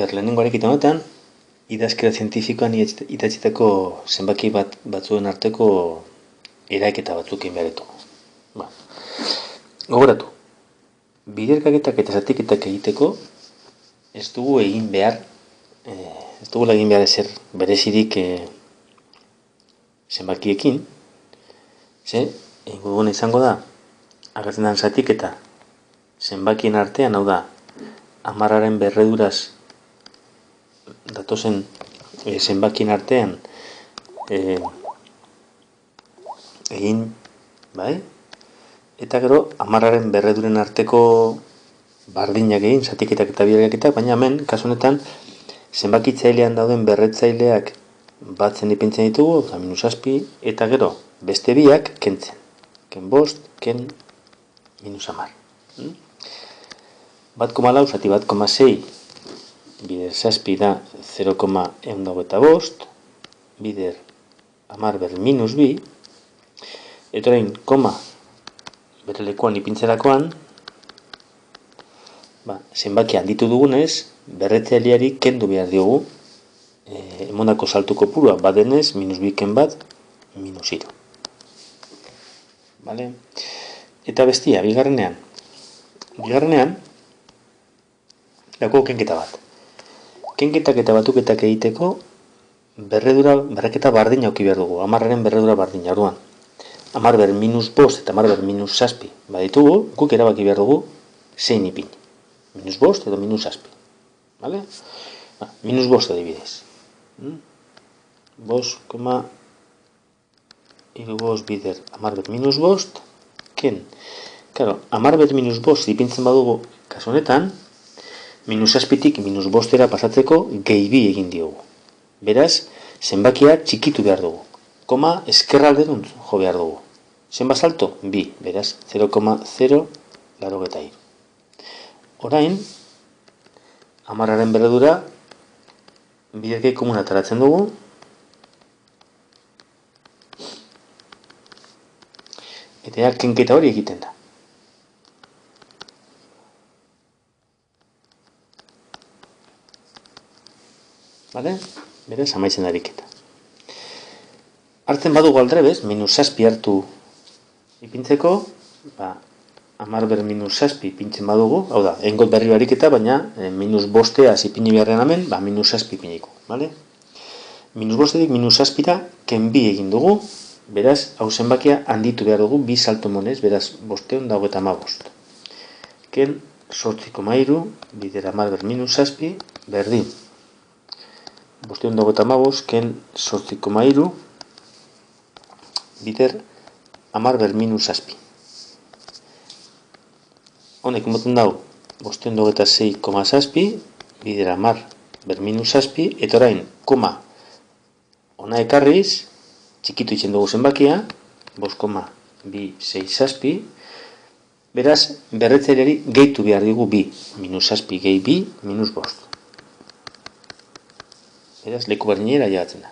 lehenengo arekita honetan, idazkera zientifikoan idatzitako zenbaki batzuen arteko eraiketa batzuk egin behar ditugu. Gogoratu, biderkaketak eta zatiketak egiteko ez dugu egin behar, ezer berezirik zenbakiekin, egingo duguna izango da, agertzen den zatiketa zenbakien artean, hau da, 10aren berreduraz datozen zenbakien artean egin, bai? Eta gero, 10aren berreduren arteko bardinak egin, zatiketak eta biderkaketak, baina hemen, kasu honetan, zenbakitzailean dauden berretzaileak batzen ipintzen ditugu, -7, eta gero, beste biak kentzen. Ken 5, ken -10. 1,4 zati 1,6 bider 7 da 0,125, bider 10 ber -2, eta orain, koma, bere lekuan ipintzerakoan, zenbaki handitu dugunez, berretzaileari kendu behar diogu, emondako saltu kopurua badenez, -2 ken bat, -0. Vale? Eta bestia, bigarrenean, dauko kenketa bat. Kenketak eta batuketak egiteko berreketa bardina auki behar dugu, 10aren berredura bardina, orduan. 10 ber -5 eta 10 ber -7 baditugu, guk erabaki behar dugu zein ipin. -5 edo -7. Vale? -5 adibidez. 5,5 bider 10 ber -5, ken. Claro, 10 ber -5 ipintzen badugu, kasu honetan, -7tik -5era pasatzeko gehi 2 egin diogu. Beraz, zenbakia txikitu behar dugu. Koma eskerralderun jo behar dugu. Zenbat salto? 2, beraz, 0,083. Orain, 10aren berredura biderkei komuna ateratzen dugu. Eta kenketa hori egiten da. Vale? Beraz, amaitzen ariketa. Hartzen badugu aldrebez, -7 hartu ipintzeko, 10 ber -7 ipintzen badugu, hau da, engot berri ariketa, baina -5 ipini beharren hemen, -7 ipiniko. Vale? -5tik -7ra ken 2 egin dugu, beraz, hau zenbakia handitu behar dugu, 2 salto monez, beraz, 535. Ken 8,3 bider 10 ber -7 berdin. 535 ken 8,3 bider 10 ber -7. Honek moten dau 526,7 bider 10 ber -7, eta orain, koma, ona ekarriz, txikitu itzen dugu zenbakia, 5,267, beraz, berretzaileari gehitu behar digu 2, -7 gehi 2, -5. Beraz, leku berdinera jagatzen da.